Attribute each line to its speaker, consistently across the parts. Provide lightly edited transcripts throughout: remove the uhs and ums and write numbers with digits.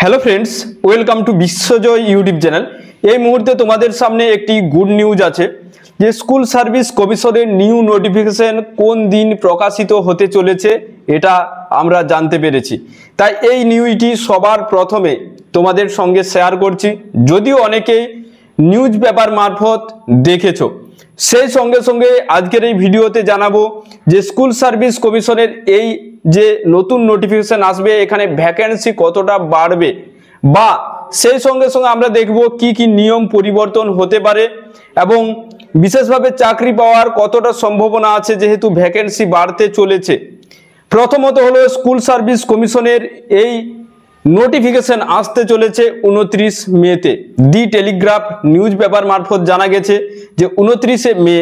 Speaker 1: Hello friends, welcome to Biswajoy YouTube channel. এই মুহূর্তে তোমাদের সামনে একটি গুড নিউজ আছে যে স্কুল সার্ভিস কমিশনের নিউ নোটিফিকেশন কোন দিন প্রকাশিত হতে চলেছে এটা আমরা জানতে পেরেছি। তাই এই নিউজটি সবার প্রথমে তোমাদের সঙ্গে শেয়ার করছি। যদিও অনেকেই নিউজ পেপার মারফত দেখেছো, সেই সঙ্গে সঙ্গে আজকের এই ভিডিওতে জানাবো যে স্কুল সার্ভিস কমিশনের এই যে নতুন নোটিফিকেশন আসবে এখানে ভ্যাকেন্সি কতটা বাড়বে, বা সেই সঙ্গে সঙ্গে আমরা দেখব কি কি নিয়ম পরিবর্তন হতে পারে এবং বিশেষভাবে চাকরি পাওয়ার কতটা সম্ভাবনা আছে যেহেতু ভ্যাকেন্সি বাড়তে চলেছে। প্রথমত হলো স্কুল সার্ভিস কমিশনের এই নোটিফিকেশন আসতে চলেছে 29 মেতে। দি টেলিগ্রাফ নিউজ পেপার মারফত জানা গেছে যে 29শে মে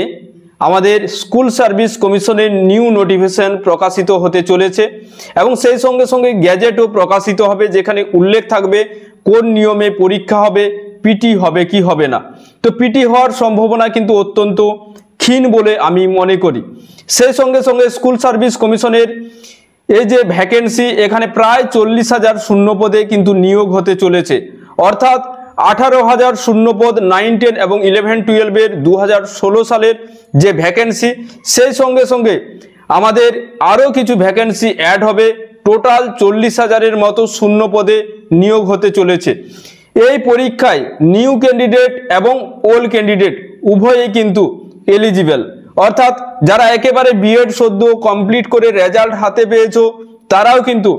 Speaker 1: আমাদের স্কুল সার্ভিস কমিশনের নিউ নোটিফিকেশন প্রকাশিত হতে চলেছে এবং সেই সঙ্গে সঙ্গে গ্যাজেটও প্রকাশিত হবে, যেখানে উল্লেখ থাকবে কোন নিয়মে পরীক্ষা হবে, পিটি হবে কি হবে না। তো পিটি হওয়ার সম্ভাবনা কিন্তু অত্যন্ত ক্ষীণ বলে আমি মনে করি। সেই সঙ্গে সঙ্গে স্কুল সার্ভিস কমিশনের এই যে ভ্যাকেন্সি, এখানে প্রায় 40,000 শূন্যপদে কিন্তু নিয়োগ হতে চলেছে, অর্থাৎ 18,000 শূন্যপদ 9, 10 এবং 11, 12 2016 সালের যে ভ্যাকেন্সি, সেই সঙ্গে সঙ্গে আমাদের আরও কিছু ভ্যাকেন্সি অ্যাড হবে। টোটাল 40,000-এর মতো শূন্যপদে নিয়োগ হতে চলেছে। এই পরীক্ষায় নিউ ক্যান্ডিডেট এবং ওল্ড ক্যান্ডিডেট উভয়েই কিন্তু এলিজিবল, অর্থাৎ যারা একেবারে বিএড সদ্য কমপ্লিট করে রেজাল্ট হাতে পেয়েছো তারাও কিন্তু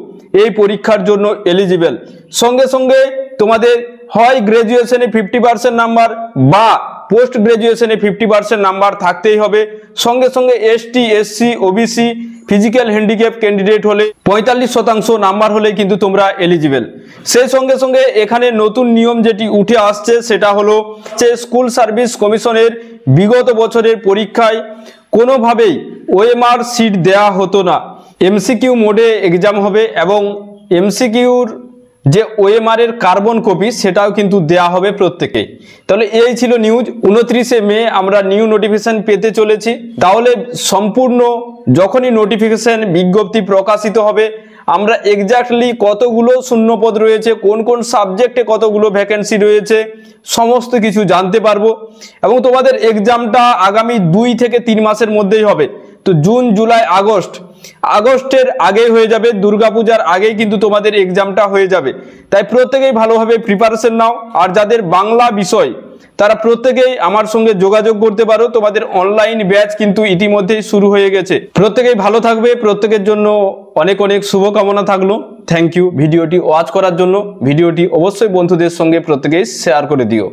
Speaker 1: এই পরীক্ষার জন্য এলিজিবল। সঙ্গে সঙ্গে তোমাদের হয় গ্র্যাজুয়েশনে 50% নাম্বার বা পোস্ট গ্র্যাজুয়েশনে 50% নাম্বার থাকতেই হবে। সঙ্গে সঙ্গে ST, SC, OBC, physical handicap candidate হলে 45% নাম্বার হলে কিন্তু তোমরা এলিজিবল। সেই সঙ্গে সঙ্গে এখানে নতুন নিয়ম যেটি উঠে আসছে সেটা হলো যে স্কুল সার্ভিস কমিশনের বিগত বছরের পরীক্ষায় কোনোভাবেই ওএমআর সিট দেয়া হতো না, এমসিকিউ মোডে এক্সাম হবে এবং এমসিকিউর যে ওএমআর এর কার্বন কপি সেটাও কিন্তু দেয়া হবে প্রত্যেকেই। তাহলে এই ছিল নিউজ। 29শে মে আমরা নিউ নোটিফিকেশন পেতে চলেছি। তাহলে সম্পূর্ণ যখনই নোটিফিকেশন বিজ্ঞপ্তি প্রকাশিত হবে আমরা এক্স্যাক্টলি কতগুলো শূন্যপদ রয়েছে, কোন কোন সাবজেক্টে কতগুলো ভ্যাকেন্সি রয়েছে সমস্ত কিছু জানতে পারবো। এবং তোমাদের এক্সামটা আগামী 2 থেকে 3 মাসের মধ্যেই হবে। তো জুন, জুলাই, আগস্টের আগেই হয়ে যাবে, দুর্গাপূজার আগেই কিন্তু তোমাদের এক্সামটা হয়ে যাবে। তাই প্রত্যেকেই ভালোভাবে প্রিপারেশন নাও। আর যাদের বাংলা বিষয় তারা প্রত্যেকেই আমার সঙ্গে যোগাযোগ করতে পারো, তোমাদের অনলাইন ব্যাচ কিন্তু ইতিমধ্যেই শুরু হয়ে গেছে। প্রত্যেকেই ভালো থাকবে, প্রত্যেকের জন্য অনেক অনেক শুভকামনা থাকলো। থ্যাংক ইউ ভিডিওটি ওয়াচ করার জন্য। ভিডিওটি অবশ্যই বন্ধুদের সঙ্গে প্রত্যেকেই শেয়ার করে দিও।